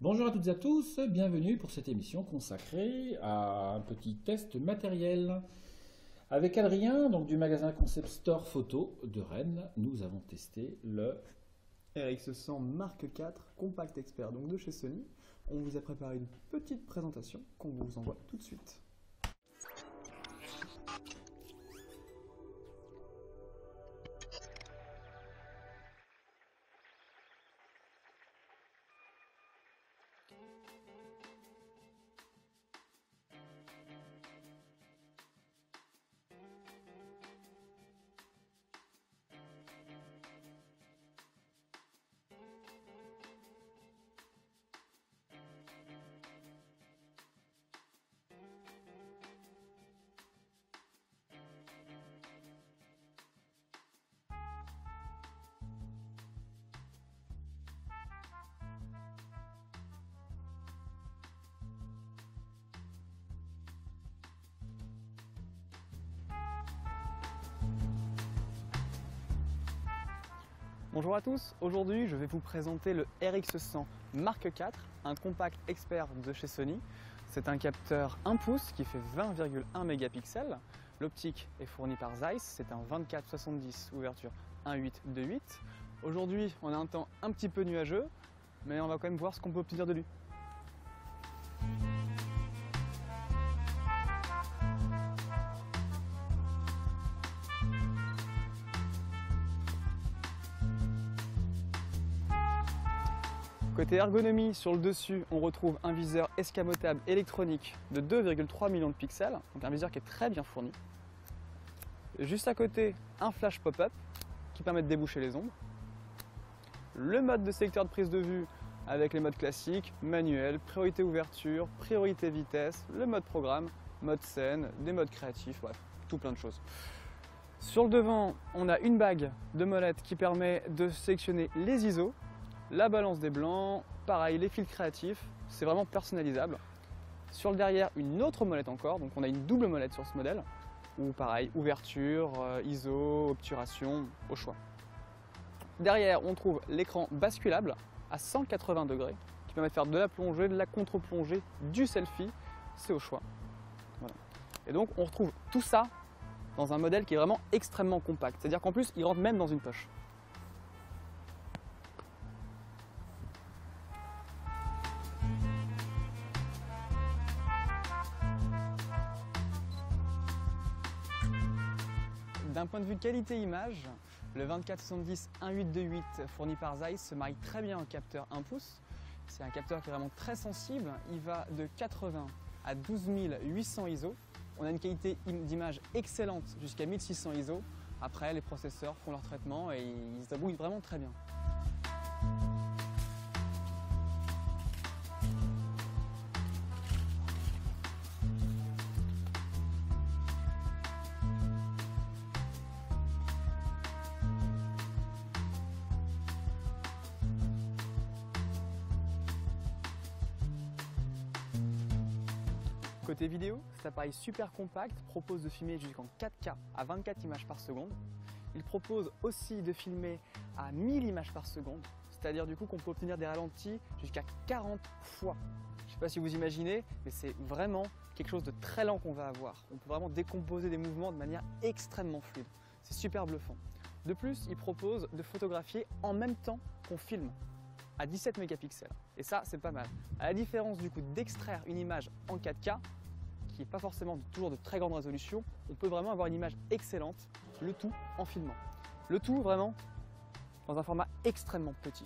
Bonjour à toutes et à tous, bienvenue pour cette émission consacrée à un petit test matériel. Avec Adrien, donc du magasin Concept Store Photo de Rennes, nous avons testé le RX100 Mark IV Compact Expert, donc de chez Sony. On vous a préparé une petite présentation qu'on vous envoie tout de suite. Bonjour à tous, aujourd'hui je vais vous présenter le RX100 Mark IV, un compact expert de chez Sony. C'est un capteur 1 pouce qui fait 20,1 mégapixels. L'optique est fournie par Zeiss, c'est un 24-70 ouverture 1.8-2.8. Aujourd'hui on a un temps un petit peu nuageux, mais on va quand même voir ce qu'on peut obtenir de lui. Côté ergonomie, sur le dessus, on retrouve un viseur escamotable électronique de 2,3 millions de pixels, donc un viseur qui est très bien fourni. Juste à côté, un flash pop-up qui permet de déboucher les ombres. Le mode de sélecteur de prise de vue avec les modes classiques, manuel, priorité ouverture, priorité vitesse, le mode programme, mode scène, des modes créatifs, bref, tout plein de choses. Sur le devant, on a une bague de molette qui permet de sélectionner les ISO, la balance des blancs, pareil, les fils créatifs, c'est vraiment personnalisable. Sur le derrière, une autre molette encore, donc on a une double molette sur ce modèle, ou pareil, ouverture, ISO, obturation, au choix. Derrière, on trouve l'écran basculable à 180 degrés, qui permet de faire de la plongée, de la contre-plongée, du selfie, c'est au choix. Voilà. Et donc on retrouve tout ça dans un modèle qui est vraiment extrêmement compact, c'est-à-dire qu'en plus, il rentre même dans une poche. D'un point de vue qualité-image, le 24-70 1.8-2.8 fourni par Zeiss se marie très bien au capteur 1 pouce. C'est un capteur qui est vraiment très sensible, il va de 80 à 12 800 ISO. On a une qualité d'image excellente jusqu'à 1600 ISO. Après, les processeurs font leur traitement et ils se débrouillent vraiment très bien. Côté vidéo, cet appareil super compact propose de filmer jusqu'en 4K à 24 images par seconde. Il propose aussi de filmer à 1000 images par seconde, c'est-à-dire du coup qu'on peut obtenir des ralentis jusqu'à 40 fois. Je ne sais pas si vous imaginez, mais c'est vraiment quelque chose de très lent qu'on va avoir. On peut vraiment décomposer des mouvements de manière extrêmement fluide. C'est super bluffant. De plus, il propose de photographier en même temps qu'on filme, à 17 mégapixels. Et ça, c'est pas mal. À la différence du coup d'extraire une image en 4K, qui n'est pas forcément toujours de très grande résolution, on peut vraiment avoir une image excellente, le tout en filmant. Le tout vraiment dans un format extrêmement petit.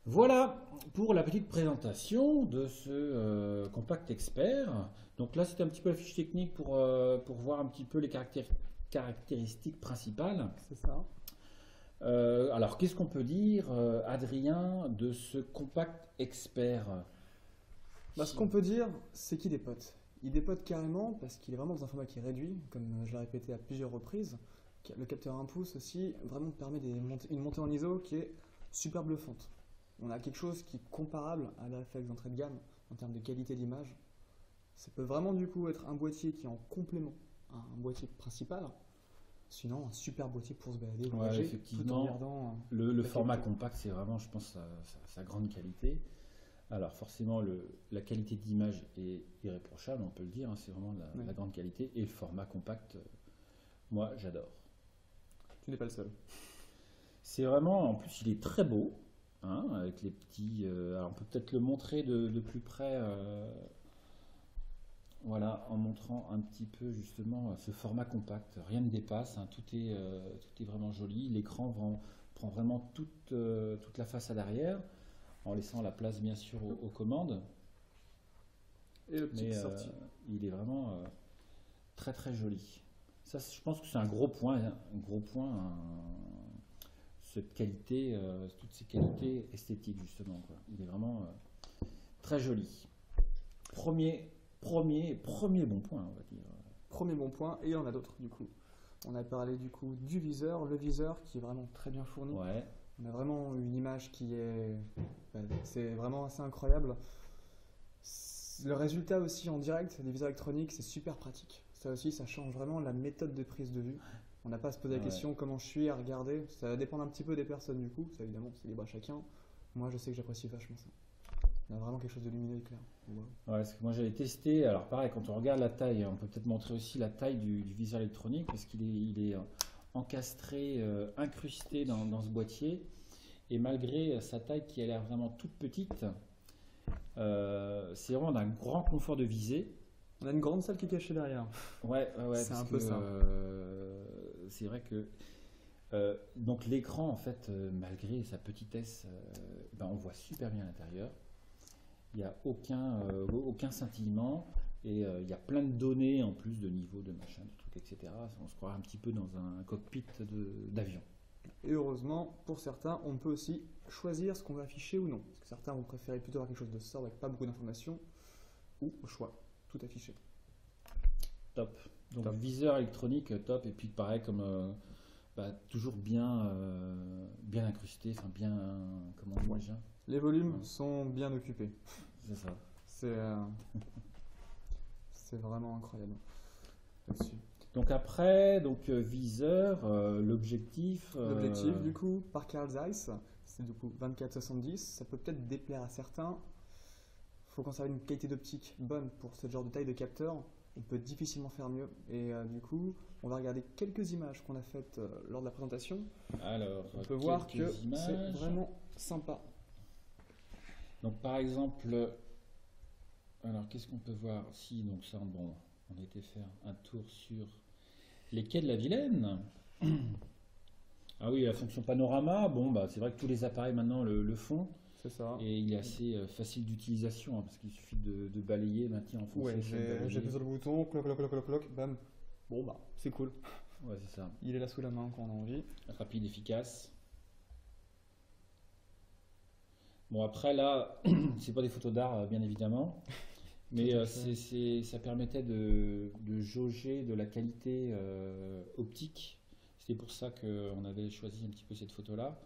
Voilà pour la petite présentation de ce Compact Expert. Donc là, c'était un petit peu la fiche technique pour voir un petit peu les caractéristiques caractéristique principale. C'est ça. Alors, qu'est-ce qu'on peut dire, Adrien, de ce compact expert? Ce qu'on peut dire, c'est qu'il dépote. Il dépote carrément parce qu'il est vraiment dans un format qui est réduit, comme je l'ai répété à plusieurs reprises. Le capteur 1 pouce aussi vraiment permet une montée en ISO qui est super bluffante. On a quelque chose qui est comparable à la FX d'entrée de gamme en termes de qualité d'image. Ça peut vraiment du coup être un boîtier qui est en complément à un boîtier principal. Sinon, un super boîtier pour se balader, voyager, effectivement, tout en gardant le format qualité. compact, c'est vraiment, je pense, sa grande qualité. Alors forcément, la qualité d'image est irréprochable, on peut le dire, hein, c'est vraiment la grande qualité. Et le format compact, moi, j'adore. Tu n'es pas le seul. C'est vraiment, en plus, il est très beau, hein, avec les petits... alors on peut peut-être le montrer de plus près, voilà, en montrant un petit peu justement ce format compact. Rien ne dépasse, hein, tout est vraiment joli. L'écran prend vraiment toute la façade arrière, en laissant la place bien sûr aux commandes. Et le petit Mais sortie. il est vraiment très très joli. Ça, je pense que c'est un gros point, cette qualité, toutes ces qualités esthétiques justement, quoi. Il est vraiment très joli. Premier bon point, on va dire. Premier bon point, et il y en a d'autres du coup. On a parlé du coup du viseur, le viseur qui est vraiment très bien fourni. Ouais. On a vraiment une image qui est... c'est vraiment assez incroyable. Le résultat aussi en direct des viseurs électroniques, c'est super pratique. Ça aussi, ça change vraiment la méthode de prise de vue. On n'a pas à se poser la question comment je suis à regarder. Ça va dépendre un petit peu des personnes du coup. Ça évidemment, c'est libre à chacun. Moi, je sais que j'apprécie vachement ça. On a vraiment quelque chose de lumineux et clair. Ouais, parce que moi j'avais testé, alors pareil, quand on regarde la taille, on peut peut-être montrer aussi la taille du viseur électronique, parce qu'il est encastré, incrusté dans ce boîtier, et malgré sa taille qui a l'air vraiment toute petite, c'est vraiment d'un grand confort de visée. On a une grande salle qui est cachée derrière. Ouais, c'est un peu ça. C'est vrai que donc l'écran, en fait, malgré sa petitesse, on voit super bien l'intérieur. Il n'y a aucun scintillement, et il y a plein de données en plus de niveau, de machin, de trucs, etc. On se croirait un petit peu dans un cockpit d'avion. Et heureusement, pour certains, on peut aussi choisir ce qu'on va afficher ou non. Parce que certains vont préférer plutôt avoir quelque chose de sobre avec pas beaucoup d'informations, ou au choix, tout affiché. Top. Donc viseur électronique, top. Et puis pareil, comme toujours bien incrusté, enfin bien, comment on dit déjà ? Les volumes sont bien occupés. C'est ça. C'est vraiment incroyable là-dessus. Donc après, viseur, l'objectif. L'objectif du coup, par Carl Zeiss, c'est du coup 24-70. Ça peut peut-être déplaire à certains. Il faut conserver une qualité d'optique bonne pour ce genre de taille de capteur. On peut difficilement faire mieux. Et du coup, on va regarder quelques images qu'on a faites lors de la présentation. Alors, on peut voir que c'est vraiment sympa. Donc par exemple, alors qu'est-ce qu'on peut voir? Si, donc ça, bon, on a été faire un tour sur les quais de la Vilaine. Ah oui, la fonction panorama, bon, c'est vrai que tous les appareils maintenant le font. C'est ça. Et il est assez facile d'utilisation, hein, parce qu'il suffit de balayer, maintenir en fonction. Ouais, j'ai besoin de bouton, cloc, bam. Bon, c'est cool. Ouais, c'est ça. Il est là sous la main quand on a envie. Rapide, efficace. Bon, après là, c'est pas des photos d'art, bien évidemment, mais ça permettait de jauger de la qualité optique. C'était pour ça qu'on avait choisi un petit peu cette photo-là.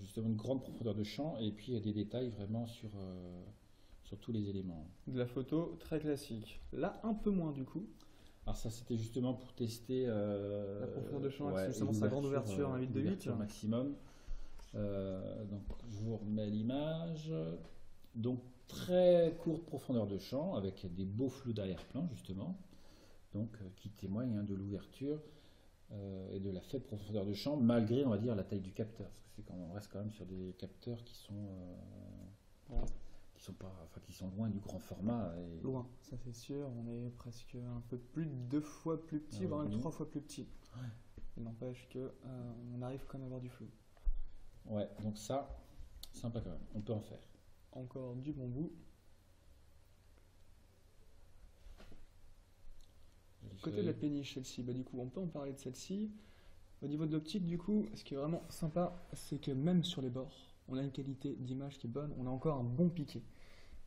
Justement, une grande profondeur de champ et puis des détails vraiment sur tous les éléments. De la photo très classique. Là, un peu moins du coup. Alors ça, c'était justement pour tester la profondeur de champ, justement sa grande ouverture, un 8 de 8 maximum. Donc je vous remets l'image. Donc très courte profondeur de champ avec des beaux flous d'arrière-plan justement, donc qui témoignent de l'ouverture et de la faible profondeur de champ malgré, on va dire, la taille du capteur, parce que on reste quand même sur des capteurs qui sont qui sont loin du grand format. Et... Loin, ça c'est sûr. On est presque un peu plus de 2 fois plus petit, voire même 3 fois plus petit. Ouais. Il n'empêche que on arrive quand même à avoir du flou. Ouais, donc ça, sympa quand même. On peut en faire. Encore du bon bout. Côté de la péniche, celle-ci, bah, du coup, on peut en parler de celle-ci. Au niveau de l'optique, du coup, ce qui est vraiment sympa, c'est que même sur les bords, on a une qualité d'image qui est bonne, on a encore un bon piqué.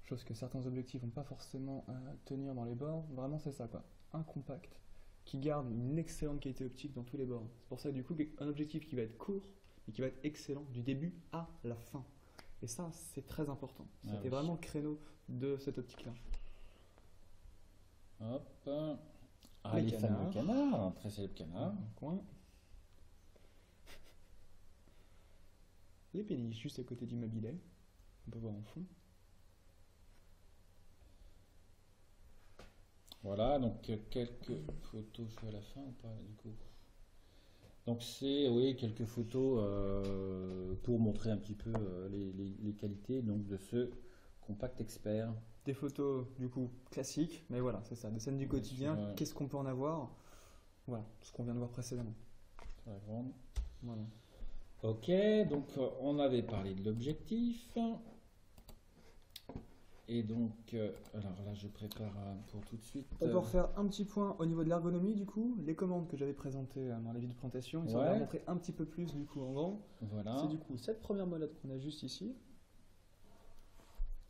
Chose que certains objectifs vont pas forcément tenir dans les bords. Vraiment, c'est ça, quoi. Un compact qui garde une excellente qualité optique dans tous les bords. C'est pour ça, du coup, un objectif qui va être court et qui va être excellent du début à la fin. Et ça, c'est très important. C'était vraiment le créneau de cette optique-là. Hop. Ah, les fameux canards, un très célèbre canard. Coin. Les péniches juste à côté du mobilet. On peut voir en fond. Voilà, donc quelques photos, je suis à la fin ou pas du coup. Donc c'est, oui, quelques photos pour montrer un petit peu les qualités donc, de ce compact expert. Des photos du coup classiques, mais voilà, c'est ça, des scènes du quotidien, qu'est-ce qu'on peut en avoir? Voilà, ce qu'on vient de voir précédemment. Sur la grande. Voilà. Ok, donc on avait parlé de l'objectif. Et donc, alors là je prépare pour tout de suite. On peut refaire un petit point au niveau de l'ergonomie du coup. Les commandes que j'avais présentées dans la vidéo de présentation, ils sont montrer un petit peu plus du coup en grand. Voilà. C'est du coup cette première molette qu'on a juste ici.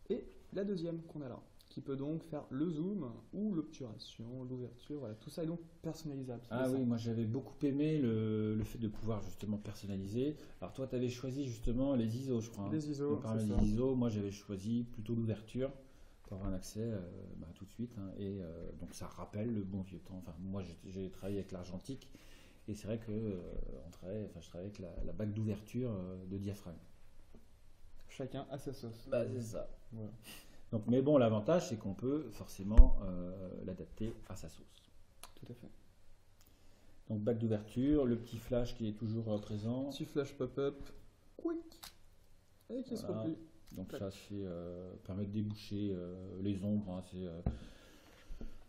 Et la deuxième qu'on a là, qui peut donc faire le zoom ou l'obturation, l'ouverture, voilà, tout ça est donc personnalisable. Ah oui, moi j'avais beaucoup aimé le fait de pouvoir justement personnaliser. Alors toi tu avais choisi justement les ISO je crois. Les ISO, parmi les ISO, moi j'avais choisi plutôt l'ouverture pour avoir un accès tout de suite. Hein, et donc ça rappelle le bon vieux temps. Enfin moi j'ai travaillé avec l'argentique et c'est vrai que je travaillais avec la bague d'ouverture de diaphragme. Chacun a sa sauce. Bah, c'est ça. Voilà. Donc, mais bon, l'avantage, c'est qu'on peut forcément l'adapter à sa sauce. Tout à fait. Donc, bague d'ouverture, le petit flash qui est toujours présent. Petit flash pop-up, quick, et qui se replie. Donc, ça, c'est permet de déboucher les ombres. Hein, c'est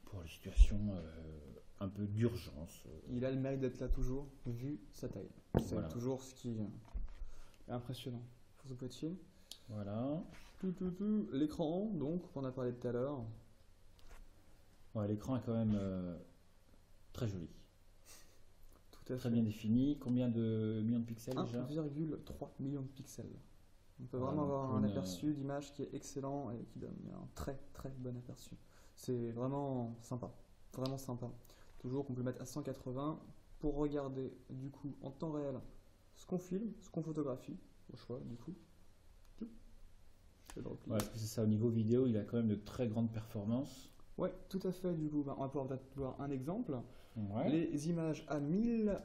pour les situations un peu d'urgence. Il a le mérite d'être là toujours, vu sa taille. C'est toujours ce qui est impressionnant pour ce boîtier. Voilà. L'écran, donc, qu'on a parlé tout à l'heure. Ouais, l'écran est quand même très joli. Tout à fait. Très bien défini. Combien de millions de pixels déjà? 1,3 million de pixels. On peut vraiment avoir un aperçu d'image qui est excellent et qui donne un très très bon aperçu. C'est vraiment sympa. Vraiment sympa. Toujours qu'on peut le mettre à 180 pour regarder du coup en temps réel ce qu'on filme, ce qu'on photographie, au choix du coup. Ouais, c'est ça, au niveau vidéo, il a quand même de très grandes performances. Ouais, tout à fait, du coup, on va pouvoir voir un exemple. Ouais. Les images à 1000,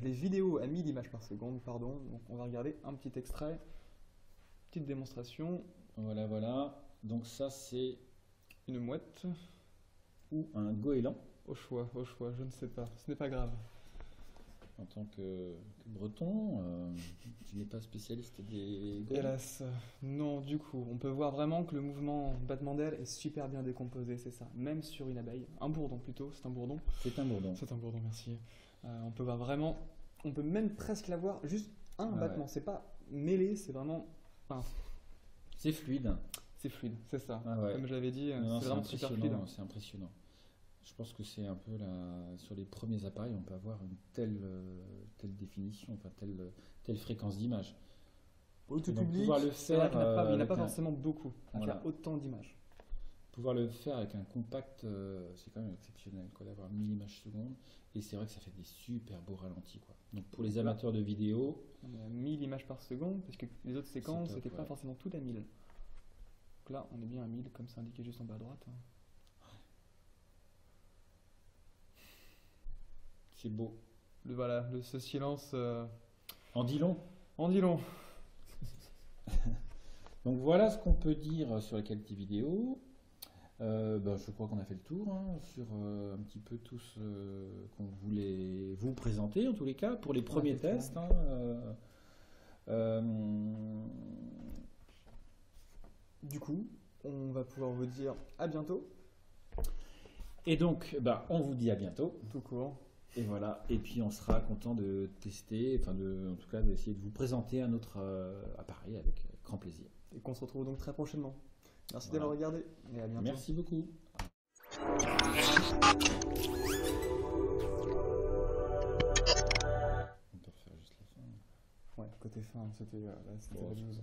les vidéos à 1000 images par seconde, pardon. Donc on va regarder un petit extrait, petite démonstration. Voilà, voilà. Donc ça, c'est une mouette. Ou un goéland. Au choix, je ne sais pas, ce n'est pas grave. En tant que breton, tu n'es pas spécialiste des goélands. Hélas, non, du coup, on peut voir vraiment que le mouvement battement d'aile est super bien décomposé, c'est ça. Même sur une abeille, un bourdon plutôt, c'est un bourdon. C'est un bourdon. C'est un bourdon, merci. On peut voir vraiment, on peut même presque l'avoir juste un battement. Ouais. C'est pas mêlé, c'est vraiment. Enfin, c'est fluide. C'est fluide, c'est ça. Ah ouais. Comme je l'avais dit, c'est vraiment super fluide. C'est impressionnant. Je pense que c'est un peu sur les premiers appareils, on peut avoir une telle définition, enfin telle fréquence d'image. Au tout public, pouvoir le faire, il n'y en a pas forcément beaucoup à faire autant d'images. Pouvoir le faire avec un compact, c'est quand même exceptionnel, d'avoir 1000 images secondes. Et c'est vrai que ça fait des super beaux ralentis, quoi. Donc pour les amateurs de vidéo, on est à 1000 images par seconde, parce que les autres séquences, c'était pas forcément tout à 1000. Donc là, on est bien à 1000, comme c'est indiqué juste en bas à droite. C'est beau. Voilà, ce silence. En dit long. En dit long. Donc voilà ce qu'on peut dire sur la qualité vidéo. Je crois qu'on a fait le tour sur un petit peu tout ce qu'on voulait vous présenter, en tous les cas, pour les premiers tests. Du coup, on va pouvoir vous dire à bientôt. Et donc, on vous dit à bientôt. Tout court. Et voilà, et puis on sera content de tester, en tout cas d'essayer de vous présenter un autre appareil avec grand plaisir. Et qu'on se retrouve donc très prochainement. Merci d'avoir regardé et à bientôt. Merci beaucoup. On peut refaire juste la fin. Ouais, côté fin, c'était Bon, la news.